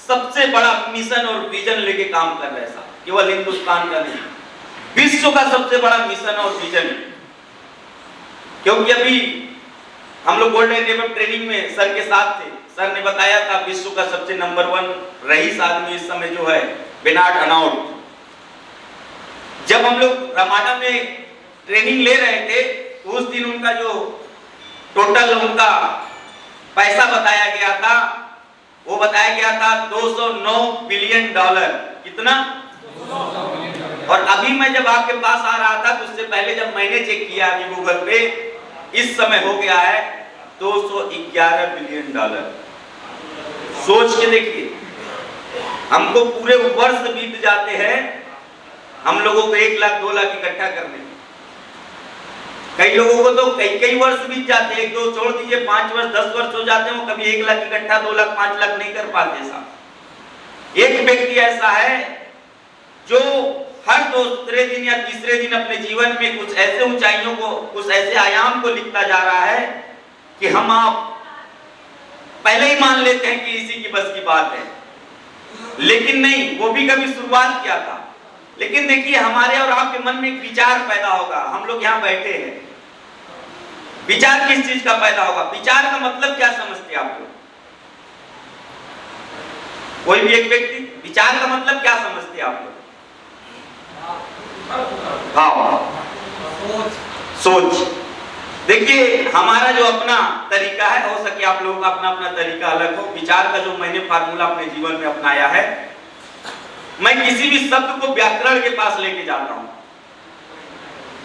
सबसे बड़ा मिशन और विजन लेके काम कर रहे हैं साहब, केवल हिंदुस्तान का नहीं, विश्व का सबसे बड़ा मिशन और विजन। क्योंकि अभी हम लोग गोल्डन डेवलप ट्रेनिंग में सर के साथ थे, सर ने बताया था विश्व का सबसे नंबर 1 रईस आदमी इस समय जो है बेनार्ड अनौट। जब हम लोग रमाडा में ट्रेनिंग ले रहे थे उस दिन उनका जो टोटल उनका पैसा बताया गया था, वो बताया गया था $209 बिलियन। कितना? और अभी मैं जब आपके पास आ रहा था तो उससे पहले जब मैंने चेक किया अभी गूगल पे, इस समय हो गया है $211 बिलियन। सोच के देखिए, हमको पूरे वर्ष बीत जाते हैं हम लोगों को 1 लाख 2 लाख इकट्ठा करने में। कई लोगों को तो कई वर्ष बीत जाते हैं, 1-2 छोड़ दीजिए 5 वर्ष 10 वर्ष हो जाते हैं, वो कभी 1 लाख इकट्ठा 2 लाख 5 लाख नहीं कर पाते साहब। एक व्यक्ति ऐसा है जो हर दूसरे दिन या तीसरे दिन अपने जीवन में कुछ ऐसे ऊंचाइयों को, कुछ ऐसे आयाम को लिखता जा रहा है कि हम आप पहले ही मान लेते हैं कि इसी की बस की बात है, लेकिन नहीं, वो भी कभी शुरुआत किया था। लेकिन देखिए हमारे और आपके मन में एक विचार पैदा होगा, हम लोग यहाँ बैठे हैं, विचार किस चीज का पैदा होगा? विचार का मतलब क्या समझते हैं आप लोग? कोई भी एक व्यक्ति विचार का मतलब क्या समझते हैं आप लोग? सोच। देखिए हमारा जो अपना तरीका है, हो सके आप लोगों का अपना अपना तरीका अलग हो। विचार का जो मैंने फार्मूला अपने जीवन में अपनाया है, मैं किसी भी शब्द को व्याकरण के पास लेके जाता हूं।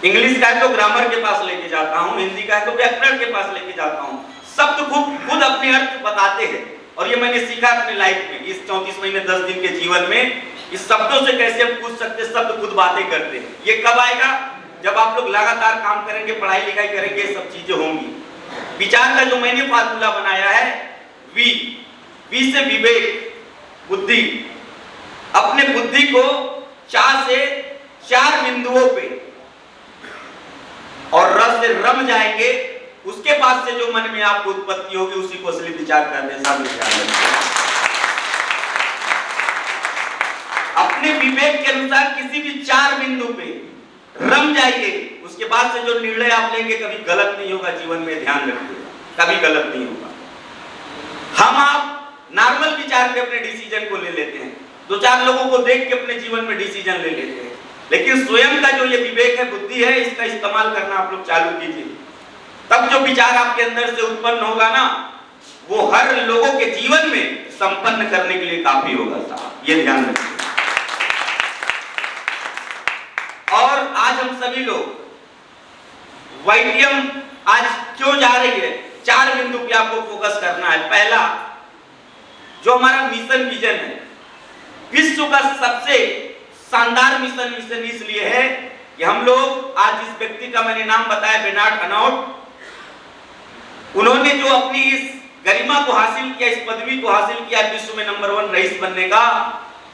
इंग्लिश का है तो ग्रामर के पास लेके जाता हूं, हिंदी का है तो व्याकरण के पास लेके जाता हूं। शब्द खुद अपने अर्थ बताते हैं, और ये मैंने सीखा अपने लाइफ में, इस 34 महीने 10 दिन के जीवन में। इस शब्दों से कैसे हम पूछ सकते, शब्द खुद बातें करते हैं। ये कब आएगा? जब आप लोग लगातार काम करेंगे, पढ़ाई लिखाई करेंगे, सब चीजें होंगी। विचार का जो मैंने फार्मूला बनाया है, वी से विवेक, बुद्धि। अपने बुद्धि को 4 से 4 बिंदुओं पे और रस से रम जाएंगे, उसके बाद से जो मन में आपको उत्पत्ति होगी उसी को असली विचार कहते हैं। सब विचार अपने विवेक के अनुसार किसी भी 4 बिंदु पे रम जाइए, उसके बाद से जो निर्णय आप लेंगे कभी गलत नहीं होगा। जीवन में ध्यान रखिएगा, कभी गलत नहीं होगा। हम आप नॉर्मल विचार पे अपने डिसीजन को ले लेते हैं, 2-4 लोगों को देख के अपने जीवन में डिसीजन ले लेते हैं, लेकिन स्वयं का जो ये विवेक है, बुद्धि है, इसका इस्तेमाल करना आप लोग चालू कीजिए। तब जो विचार आपके अंदर से उत्पन्न होगा ना, वो हर लोगों के जीवन में संपन्न करने के लिए काफी होगा साहब, ये ध्यान रखिए। और आज हम सभी लोग वाईटीएम आज क्यों जा रही है, 4 बिंदु पे आपको फोकस करना है। पहला, जो हमारा मिशन विजन है, विश्व का सबसे शानदार मिशन इसलिए है कि हम लोग आज जिस व्यक्ति का मैंने नाम बताया, बेनार्ड अनौट, उन्होंने जो अपनी इस गरिमा को हासिल किया, इस पदवी को हासिल किया, विश्व में नंबर 1 रईस बनने का,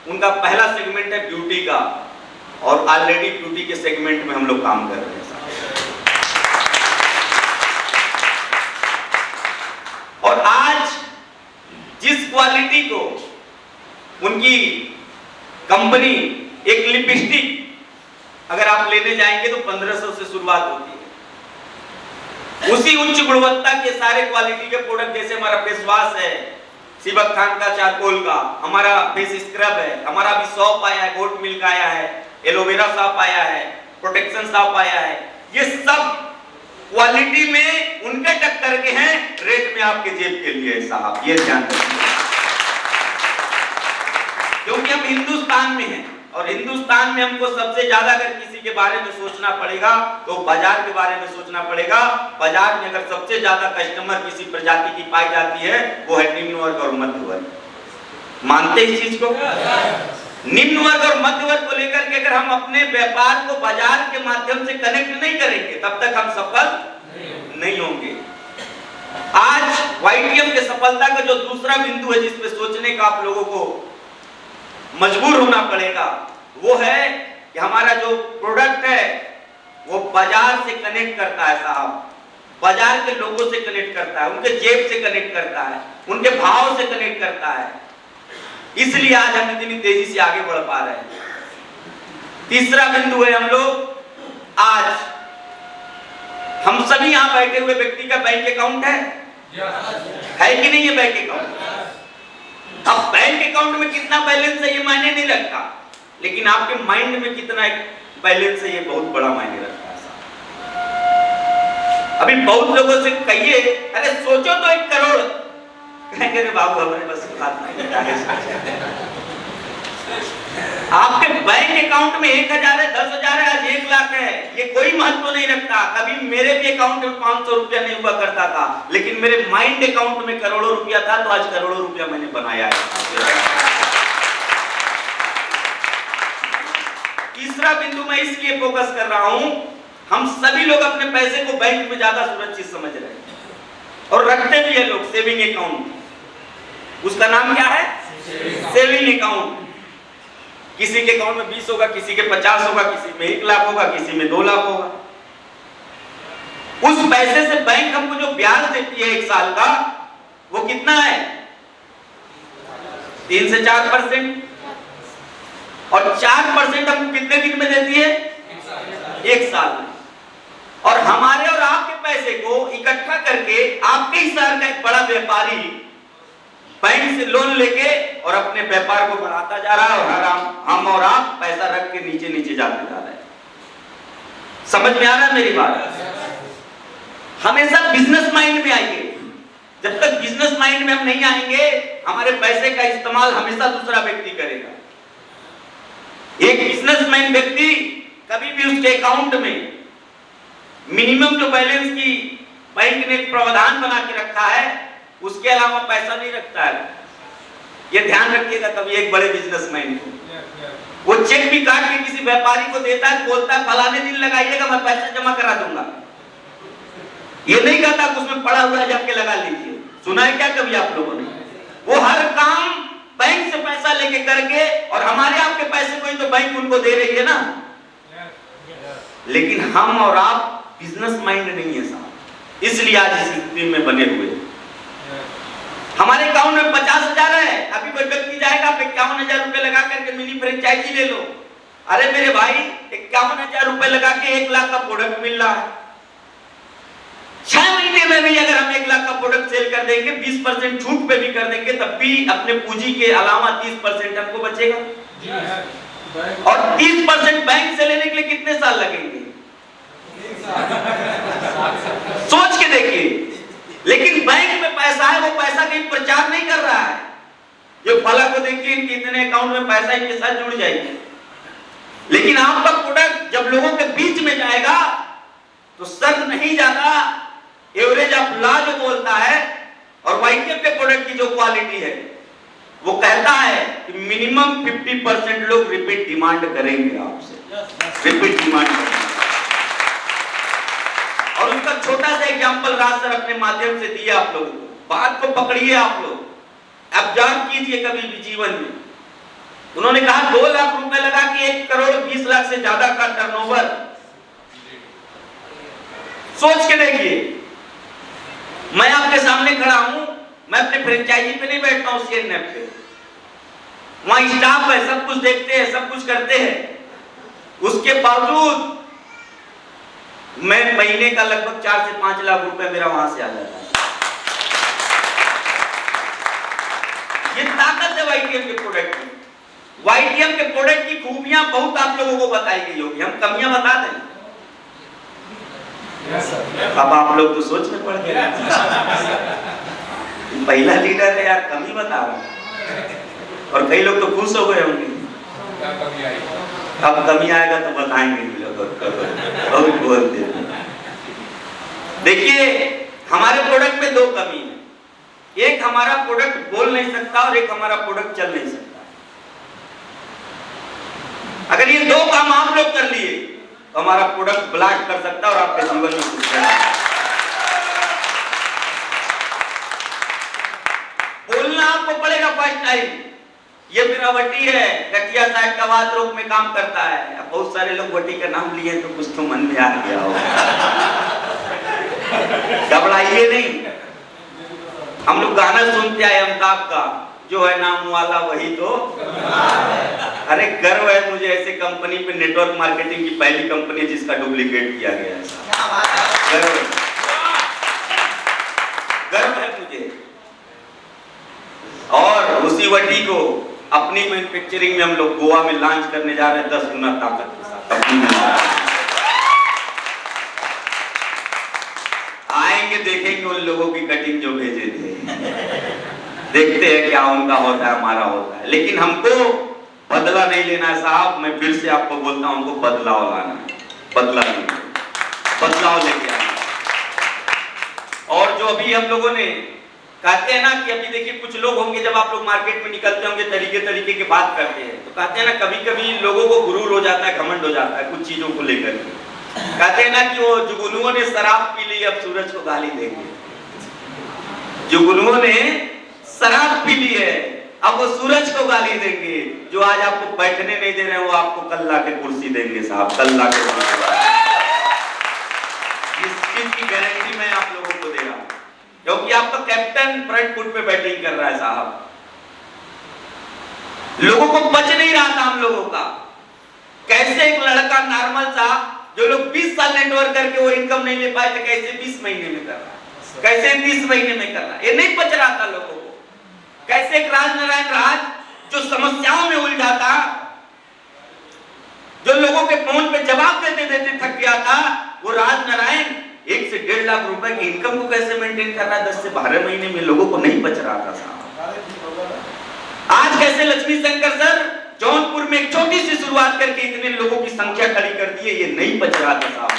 उनका पहला सेगमेंट है ब्यूटी का, और ऑलरेडी ब्यूटी के सेगमेंट में हम लोग काम कर रहे हैं। और आज जिस क्वालिटी को उनकी कंपनी, एक लिपस्टिक अगर आप लेने जाएंगे तो 1500 से शुरुआत होती है। उसी उच्च गुणवत्ता के सारे क्वालिटी के प्रोडक्ट, जैसे हमारा फेस वॉश है सिबक खान का चारकोल का, हमारा फेस स्क्रब है, हमारा भी सॉप आया है, गोट मिल्क आया है, एलोवेरा सॉप आया है, प्रोटेक्शन सॉप आया है, ये सब क्वालिटी में उनके टक्कर के हैं, रेट में आपके जेब के लिए साहब, ये ध्यान रखिए। क्योंकि हम हिंदुस्तान में हैं, और हिंदुस्तान में हमको सबसे ज्यादा अगर किसी के बारे में सोचना पड़ेगा तो बाजार के बारे में सोचना पड़ेगा। बाजार में अगर सबसे ज्यादा कस्टमर किसी प्रजाति की पाई जाती है, वो है निम्न वर्ग और मध्य वर्ग। मानते इस चीज को? निम्न वर्ग और मध्य वर्ग को लेकर के अगर हम अपने व्यापार को बाजार के माध्यम से कनेक्ट नहीं करेंगे, तब तक हम सफल नहीं होंगे। आज वाईटीएम के सफलता का जो दूसरा बिंदु है, जिसपे सोचने का आप लोगों को मजबूर होना पड़ेगा, वो है कि हमारा जो प्रोडक्ट है वो बाजार से कनेक्ट करता है साहब, बाजार के लोगों से कनेक्ट करता है, उनके जेब से कनेक्ट करता है, उनके भाव से कनेक्ट करता है। इसलिए आज हम इतनी तेजी से आगे बढ़ पा रहे हैं। तीसरा बिंदु है, हम लोग आज हम सभी यहां बैठे हुए व्यक्ति का बैंक अकाउंट है कि नहीं है बैंक अकाउंट? अब बैंक अकाउंट में कितना बैलेंस है ये मायने नहीं रखता, लेकिन आपके माइंड में कितना बैलेंस है ये बहुत बड़ा मायने रखता है। अभी बहुत लोगों से कहिए, अरे सोचो तो 1 करोड़, कहेंगे रे बाबू हमारे बस बात नहीं। आपके बैंक अकाउंट में 1000 है, 10,000 है, आज 1 लाख है, ये कोई महत्व नहीं रखता। कभी मेरे भी अकाउंट में 500 रुपया नहीं हुआ करता था, लेकिन मेरे माइंड अकाउंट में करोड़ों रुपया था, तो आज करोड़ों रुपया मैंने बनाया है। तीसरा बिंदु मैं इसलिए फोकस कर रहा हूं, हम सभी लोग अपने पैसे को बैंक में ज्यादा सुरक्षित समझ रहे हैं और रखते भी है लोग सेविंग अकाउंट। उसका नाम क्या है? Saving account. किसी के अकाउंट में 20 होगा, किसी के 50 होगा, किसी में 1 लाख होगा, किसी में 2 लाख होगा। उस पैसे से बैंक हमको जो ब्याज देती है 1 साल का, वो कितना है? 3 से 4%। और 4% हमको कितने दिन में देती है? 1 साल में। और हमारे और आपके पैसे को इकट्ठा करके आपके ही शहर का एक बड़ा व्यापारी बैंक से लोन लेके और अपने व्यापार को बढ़ाता जा रहा है, और हम और आप पैसा रख के नीचे नीचे जाते जा रहे हैं। समझ में आ रहा है मेरी बात? हमेशा बिजनेस माइंड में आइए। जब तक बिजनेस माइंड में हम नहीं आएंगे, हमारे पैसे का इस्तेमाल हमेशा दूसरा व्यक्ति करेगा। एक बिजनेसमैन व्यक्ति कभी भी उसके अकाउंट में मिनिमम जो बैलेंस की बैंक ने प्रावधान बना के रखा है, उसके अलावा पैसा नहीं रखता है। ये ध्यान रखिएगा। कभी एक बड़े बिजनेसमैन को वो चेक भी काट के किसी व्यापारी को देता है, बोलता है फलाने दिन लगाइएगा, मैं पैसा जमा करा दूंगा। ये नहीं कहता कि उसमें पड़ा हुआ है जाके लगा लीजिए। सुना है क्या कभी आप लोगों ने? वो हर काम बैंक से पैसा लेके करके, और हमारे आपके पैसे को ही तो बैंक उनको दे रही है ना। लेकिन हम और आप बिजनेस माइंड नहीं है साहब, इसलिए आज इस स्थिति में बने हुए। हमारे अकाउंट में 50,000 है, अभी कोई व्यक्ति जाएगा 51,000 रुपए लगा करके मिनी फ्रेंचाइजी ले लो। अरे मेरे भाई, 51,000 रुपए लगा के 1 लाख का प्रोडक्ट मिल रहा है। 6 महीने में भी अगर हम 1 लाख का प्रोडक्ट सेल कर देंगे, 20% छूट पे भी कर देंगे, तब भी अपने पूंजी के अलावा 30% हमको बचेगा। और 30% बैंक से लेने के लिए कितने साल लगेंगे? सोच के देखिए। लेकिन बैंक में पैसा है, वो पैसा कहीं प्रचार नहीं कर रहा है। जो फला को देखिए, इनके इतने अकाउंट में पैसा इनके साथ जुड़ जाएगी। लेकिन आपका प्रोडक्ट जब लोगों के बीच में जाएगा, तो सर नहीं जाता, एवरेज ऑफ लॉ जो बोलता है, और वाईटीएम के प्रोडक्ट की जो क्वालिटी है, वो कहता है कि मिनिमम 50% लोग रिपीट डिमांड करेंगे आपसे, रिपीट डिमांड करेंगे। और उसका छोटा सा एग्जांपल राज सर अपने माध्यम से दिया आप लोगों को। बात को पकड़िए आप लोग, ऑब्जर्व कीजिए कभी भी जीवन में। उन्होंने कहा 2 लाख रुपए लगा के 1 करोड़ 20 लाख से ज्यादा का टर्नओवर। सोच के देखिए। मैं आपके सामने खड़ा हूं, मैं अपने फ्रेंचाइजी पे नहीं बैठता हूं सीएनएफ पे, वहां स्टाफ है, सब कुछ देखते हैं, सब कुछ करते हैं। उसके बावजूद मैं महीने का लगभग 4 से 5 लाख रुपए मेरा वहां से आ जाता है। ये ताकत है वाईटीएम के प्रोडक्ट की। वाईटीएम के प्रोडक्ट की खूबियां बहुत आप लोगों को बताई गई होगी, हम कमियां बता दें। अब आप लोग तो सोच में पड़ गए, पहला लीडर है यार, कमी बता रहा। और कई लोग तो खुश हो गए होंगे, अब कमी आएगा तो बताएंगे बहुत बोलते हैं। देखिए, हमारे प्रोडक्ट में 2 कमी है। एक, हमारा प्रोडक्ट बोल नहीं सकता, और एक, हमारा प्रोडक्ट चल नहीं सकता। अगर ये 2 काम आप लोग कर लिए, तो हमारा प्रोडक्ट ब्लास्ट कर सकता है और आपके जीवन में कुछ बोलना आपको पड़ेगा फर्स्ट टाइम। ये मेरा वटी है, गठिया साइड का वात रोग में काम करता है। अब बहुत सारे लोग वटी का नाम लिए तो कुछ तो मन में आ गया होगा। घबराइए नहीं। हम लोग गाना सुनते आए अमिताभ का, जो है नाम वाला वही तो। अरे गर्व है मुझे ऐसे कंपनी पे, नेटवर्क मार्केटिंग की पहली कंपनी है जिसका डुप्लीकेट किया गया है। गर्व है मुझे। और उसी वटी को अपनी मैन्युफैक्चरिंग में हम लोग गोवा में लॉन्च करने जा रहे हैं 10 गुना ताकत के साथ। आएंगे देखेंगे उन लोगों की कटिंग जो भेजे थे, देखते हैं क्या उनका होता है हमारा होता है। लेकिन हमको बदला नहीं लेना है साहब। मैं फिर से आपको बोलता हूं, हमको बदलाव लाना है। बदलाव लेके आना। और जो अभी हम लोगों ने कहते हैं ना कि अभी देखिए कुछ लोग होंगे, जब आप लोग मार्केट में निकलते होंगे तरीके की बात करते हैं, तो कहते हैं ना कभी कभी लोगों को गुरूर हो जाता है, घमंड हो जाता है कुछ चीजों को लेकर। कहते हैं ना कि वो जुगनुओं ने शराब पी ली, अब सूरज को गाली देंगे। जुगनुओं ने शराब पी ली है, अब वो सूरज को गाली देंगे। जो आज आपको बैठने नहीं दे रहे हैं वो आपको कल ला के कुर्सी देंगे साहब, कल ला के। इस चीज की गारंटी मैं आप लोगों को दे रहा हूं, क्योंकि आपका कैप्टन फ्रंट फुट पे बैटिंग कर रहा है साहब। लोगों को बच नहीं रहा था हम लोगों का। कैसे एक लड़का नॉर्मल सा, जो लोग 20 साल नेटवर्क करके वो इनकम नहीं ले पाए थे, कैसे 20 महीने में कर रहा है, कैसे 30 महीने में कर रहा है, ये नहीं बच रहा था लोगों को। कैसे एक राजनारायण राज जो समस्याओं में उलझा था, जो लोगों के फोन पे जवाब देते देते थक गया था, वो राजनारायण 1 से 1.5 लाख रुपए की इनकम को कैसे मेंटेन कर रहा है 10 से 12 महीने में। लोगों को नहीं बच रहा था साहब। आज कैसे लक्ष्मी शंकर सर जौनपुर में एक छोटी सी शुरुआत करके इतने लोगों की संख्या खड़ी कर दी है, ये नहीं बच रहा था साहब।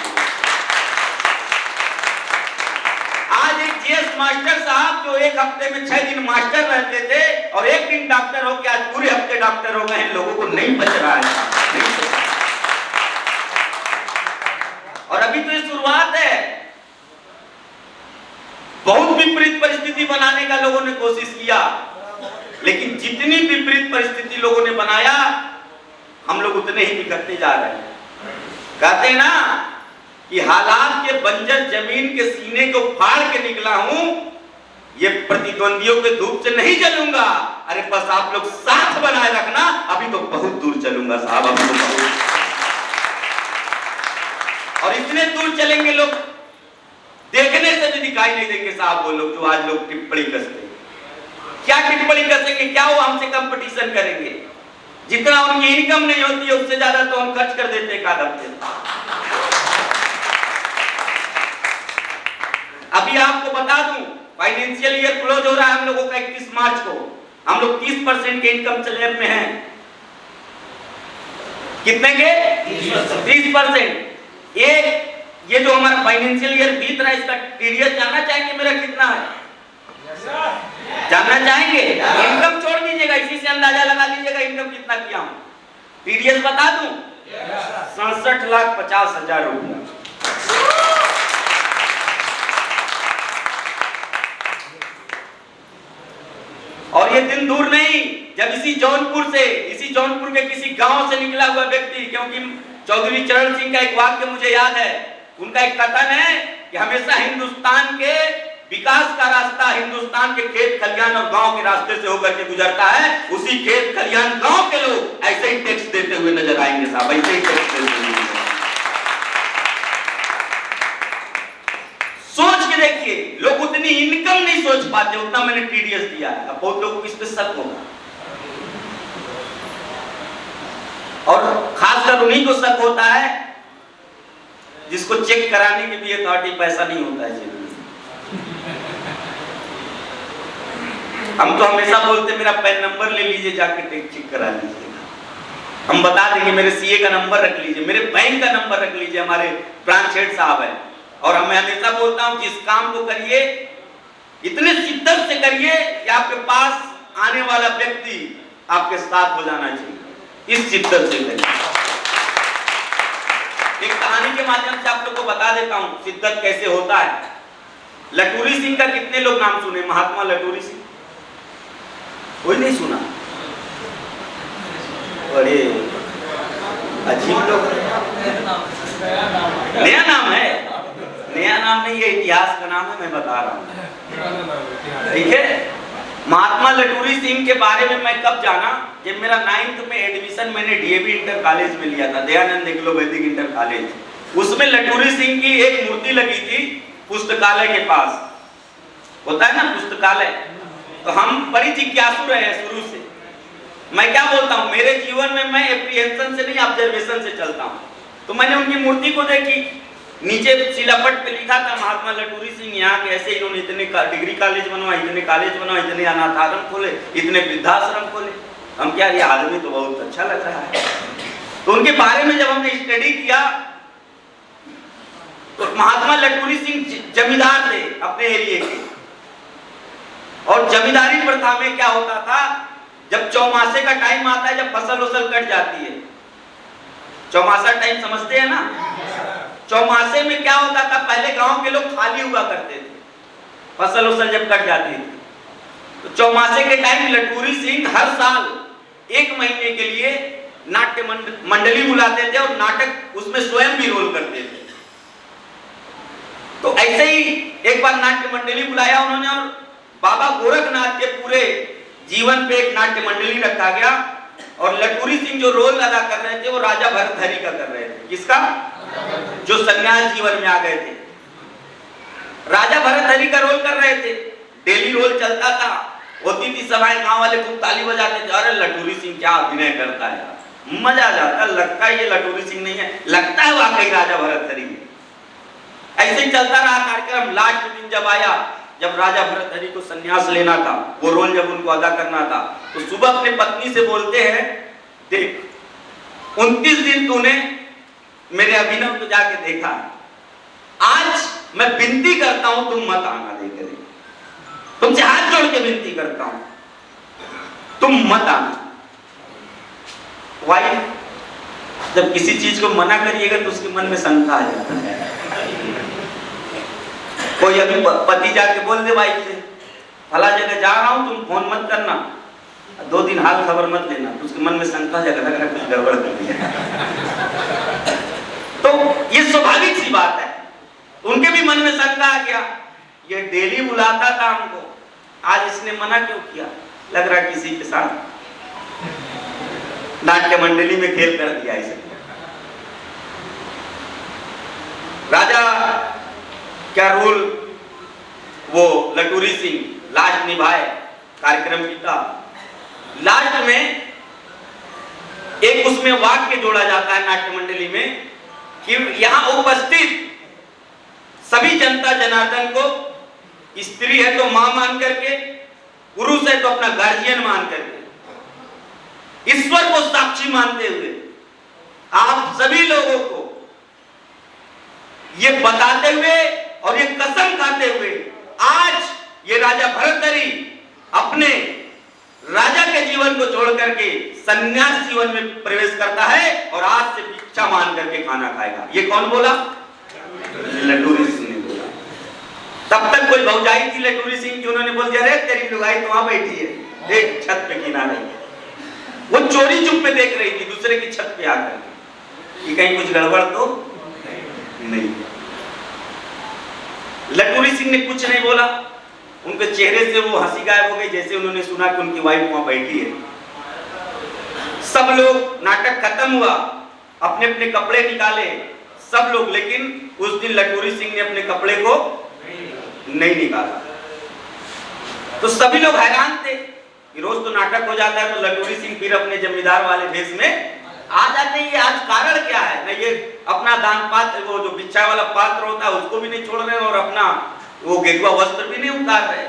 आज एक जीएस मास्टर साहब जो एक हफ्ते में 6 दिन मास्टर रहते थे और एक दिन डॉक्टर हो के आज पूरे हफ्ते डॉक्टर हो गए हैं, लोगों को नहीं बच रहा है। और अभी तो ये शुरुआत है। बहुत विपरीत परिस्थिति बनाने का लोगों ने कोशिश किया, लेकिन जितनी विपरीत परिस्थिति लोगों ने बनाया, हम लोग उतने ही बिगड़ते जा रहे हैं। कहते हैं ना कि हालात के बंजर जमीन के सीने को फाड़ के निकला हूं, ये प्रतिद्वंदियों के धूप से नहीं जलूंगा। अरे बस आप लोग साथ बनाए रखना, अभी तो बहुत दूर चलूंगा साहब, अभी तो बहुत। और इतने दूर चलेंगे लोग देखने से भी दिखाई नहीं देंगे साहब। वो लोग जो आज लोग टिप्पणी कसते, क्या टिप्पणी करेंगे, क्या वो हमसे कंपटीशन करेंगे? जितना उनकी इनकम नहीं होती है उससे ज्यादा तो हम खर्च कर देते एक आध हफ्ते। अभी आपको बता दूं, फाइनेंशियल ईयर क्लोज हो रहा है हम लोगों का 31 मार्च को। हम लोग 30% के इनकम स्लैब में हैं। कितने के? 30%। ये जो हमारा फाइनेंशियल ईयर बीत रहा है, इसका टीडीएस जानना चाहेंगे मेरा कितना है? जानना चाहेंगे? इनकम छोड़ दीजिएगा, इसी से अंदाजा लगा लीजिएगा इनकम कितना किया हूं। टीडीएस बता दूं, 67,50,000 रुपया। और ये दिन दूर नहीं जब इसी जौनपुर के किसी गांव से निकला हुआ व्यक्ति, क्योंकि चौधरी चरण सिंह का एक वाक्य मुझे याद है, उनका एक कथन है कि हमेशा हिंदुस्तान के विकास का रास्ता हिंदुस्तान के खेत खलियान और गांव के रास्ते से होकर के गुजरता है। उसी खेत खलियान गांव के लोग ऐसे ही टैक्स देते हुए नजर आएंगे साहब, ऐसे ही टैक्स देते हुए। सोच के देखिए, लोग उतनी इनकम नहीं सोच पाते उतना मैंने टीडीएस दिया है। अब बहुत लोगों को इस पे शक होगा, और खासकर उन्हीं को शक होता है जिसको चेक कराने के भी अथॉरिटी पैसा नहीं होता है। हम तो हमेशा बोलते मेरा पैन नंबर ले लीजिए, जाके चेक करा लीजिएगा। हम बता देंगे मेरे सीए का नंबर रख लीजिए, मेरे बैंक का नंबर रख लीजिए, हमारे ब्रांच हेड साहब है। और मैं हमेशा बोलता हूं जिस काम को करिए इतने शिद्दत से करिए कि आपके पास आने वाला व्यक्ति आपके साथ हो जाना चाहिए। इस शिद्दत से करिए। एक कहानी के माध्यम से आप लोग को बता देता हूं शिद्दत कैसे होता है। लटूरी सिंह का कितने लोग नाम सुने? महात्मा लटूरी सिंह, कोई नहीं सुना? बड़े अजीब लोग। नया नाम है, नया नाम नहीं, ये इतिहास का नाम है, मैं बता रहा हूँ। ठीक है, महात्मा लटूरी सिंह के बारे में मैं कब जाना, जब मेरा 9th में एडमिशन मैंने डीएवी इंटर कॉलेज में लिया था, दयानंद एग्लो वैदिक इंटर कॉलेज। उसमें लटूरी सिंह की एक मूर्ति लगी थी पुस्तकालय के पास, होता है ना पुस्तकालय। तो हम बड़ी जिज्ञासु रहे शुरू से। मैं क्या बोलता हूँ, मेरे जीवन में मैं एप्रीहेंशन से नहीं ऑब्जर्वेशन से चलता हूँ। तो मैंने उनकी मूर्ति को देखी, नीचे शिलापट पे लिखा था महात्मा लटूरी सिंह यहाँ के ऐसे इन्होंने इतने डिग्री कॉलेज बनवाए, इतने कॉलेज बनवाए, इतने अनाथाश्रम खोले, इतने वृद्धाश्रम खोले। हम क्या, ये आदमी तो बहुत अच्छा लग रहा है। तो उनके बारे में जब हमने स्टडी किया तो महात्मा लटूरी सिंह जमींदार थे अपने एरिया के। और जमींदारी प्रथा में क्या होता था, जब चौमासे का टाइम आता है, जब फसल उसल कट जाती है, चौमासा टाइम समझते हैं ना, चौमासे में क्या होता था, पहले गांव के लोग खाली हुआ करते थे, फसल उसल जब कट जाती थी। तो चौमासे के टाइम लटूरी सिंह हर साल 1 महीने के लिए नाट्य मंडली बुलाते थे और नाटक उसमें स्वयं भी रोल करते थे। तो ऐसे ही एक बार नाट्य मंडली बुलाया उन्होंने और बाबा गोरखनाथ के पूरे जीवन पे एक नाट्य मंडली रखा गया। और लटूरी सिंह जो रोल अदा कर रहे थे वो राजा भरतहरि का कर रहे थे। किसका? जो सन्यास जीवन में आ गए थे, राजा भरतहरि का रोल कर रहे थे। डेली रोल चलता था, होती थी सभाएं, गांव वाले खूब ताली बजाते थे, अरे लटूरी सिंह क्या अभिनय करता है, मजा आ जाता, लगता है ये लटूरी सिंह नहीं है, लगता है वाकई राजा भरतहरि है। ऐसे ही चलता रहा कार्यक्रम। लास्ट दिन जब आया, जब राजा भरतहरि को संन्यास लेना था, वो रोल जब उनको अदा करना था, तो सुबह अपने पत्नी से बोलते हैं, देख 29 दिन तूने मेरे अभिनव को जाके देखा, आज मैं विनती करता हूं तुम मत आना देखे, तुमसे हाथ जोड़ के विनती करता हूं, तुम मत आना। वाइफ जब किसी चीज को मना करिएगा तो उसके मन में शंका आ जाता है। कोई अभी पति जाके बोल दे वाइफ से, फला जगह जा रहा हूं, तुम फोन मत करना, 2 दिन हाल खबर मत लेना, तो उसके मन में शंका जगह लग रहा कुछ गड़बड़ कर दिया। तो ये स्वाभाविक सी बात है, उनके भी मन में शंका आ गया, ये डेली बुलाता था हमको, आज इसने मना क्यों किया, लग रहा किसी के साथ नाट्य मंडली में खेल कर दिया इसे। राजा क्या रोल वो लटूरी सिंह लास्ट निभाए कार्यक्रम की था। लास्ट में एक उसमें वाक्य जोड़ा जाता है नाट्य मंडली में कि यहां उपस्थित सभी जनता जनार्दन को, स्त्री है तो मां मान करके, पुरुष है तो अपना गार्जियन मान करके, ईश्वर को साक्षी मानते हुए आप सभी लोगों को ये बताते हुए और ये कसम खाते हुए, आज ये राजा भरतहरि अपने राजा के जीवन को छोड़ करके सन्यास जीवन में प्रवेश करता है और आज से भिक्षा मान करके खाना खाएगा। ये कौन बोला? लटूरी सिंह ने बोला। तब तक कोई भौजाई थी लटूरी सिंह की, उन्होंने बोल दिया, अरे तेरी लुगाई तो वहां बैठी है, देख छत पे किनारे, वो चोरी चुप पे देख रही थी दूसरे की छत पे आकर कि कहीं कुछ गड़बड़ तो नहीं। लटूरी सिंह ने कुछ नहीं बोला, उनके चेहरे से वो हंसी गायब हो गई जैसे उन्होंने सुना कि उनकी वाइफ वहां बैठी है। सब लोग, नाटक खत्म हुआ, अपने अपने कपड़े निकाले सब लोग, लेकिन उस दिन लटूरी सिंह ने अपने कपड़े को नहीं निकाला। तो सभी लोग हैरान थे कि रोज तो नाटक हो जाता है, तो लटूरी सिंह फिर अपने जमींदार वाले भेष में आ जाते हैं, आज कारण क्या है? ना ये अपना दान पात्र, वो जो भिक्षा वाला पात्र होता है उसको भी नहीं छोड़ रहे और अपना वो गेरुआ वस्त्र भी नहीं उतार रहे।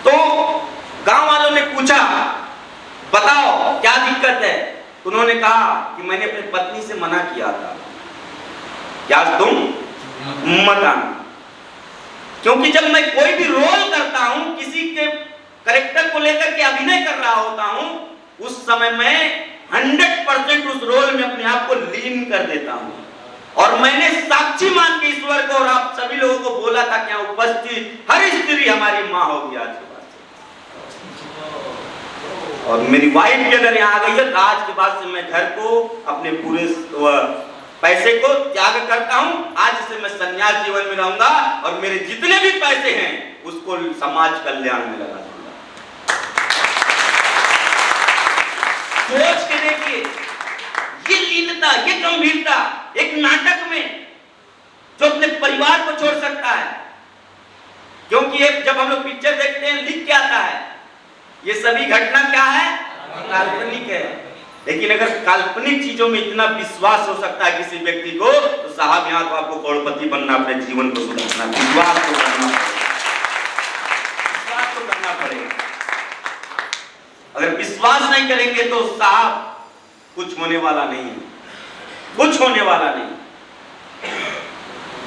तो गांव वालों ने पूछा, बताओ क्या दिक्कत है? उन्होंने कहा कि मैंने अपनी पत्नी से मना किया था कि आज तुम मत आना, क्योंकि जब मैं कोई भी रोल करता हूं, किसी के कैरेक्टर को लेकर के अभिनय कर रहा होता हूं, उस समय मैं 100% उस रोल में अपने आप को लीन कर देता हूं। और मैंने साक्षी मान के ईश्वर को और आप सभी लोगों को बोला था कि उपस्थित हर स्त्री हमारी माँ होगी आज के बाद से। और मेरी वाइफ भी अगर यहाँ आ गई है तो आज के बाद से मैं घर को अपने पूरे पैसे पैसे को त्याग करता हूं, आज से मैं संन्यास जीवन में रहूंगा और मेरे जितने भी पैसे हैं उसको समाज कल्याण में लगा दूंगा। सोच के देखिए, ये लीनता, ये गंभीरता एक नाटक में जो अपने परिवार को छोड़ सकता है। क्योंकि ये जब हम लोग पिक्चर देखते हैं लिख के आता है ये सभी घटना क्या है, काल्पनिक है। लेकिन अगर काल्पनिक चीजों में इतना विश्वास हो सकता है किसी व्यक्ति को, तो साहब यहाँ तो आपको करोड़पति बनना, अपने जीवन को सुधारना, विश्वास को करना पड़ेगा। अगर विश्वास नहीं करेंगे तो साहब कुछ होने वाला नहीं है, कुछ होने वाला नहीं।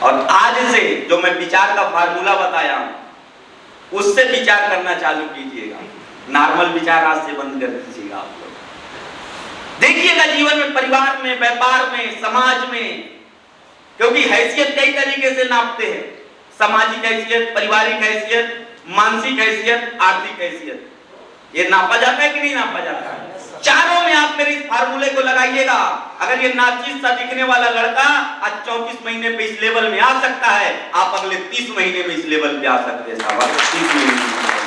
और आज से जो मैं विचार का फार्मूला बताया हूं उससे विचार करना चालू कीजिएगा। नॉर्मल विचार आज से बंद कर दीजिएगा। आप लोग देखिएगा जीवन में, परिवार में, व्यापार में, समाज में, क्योंकि हैसियत कई तरीके से नापते हैं। सामाजिक हैसियत, पारिवारिक हैसियत, मानसिक हैसियत, आर्थिक हैसियत, ये नापा जाता है कि नहीं नापा जाता है? चारों में आप मेरे इस फार्मूले को लगाइएगा। अगर ये नाचीज सा दिखने वाला लड़का आज 34 महीने पे इस लेवल में आ सकता है, आप अगले 30 महीने में इस लेवल पे आ सकते हैं साहब। 30 महीने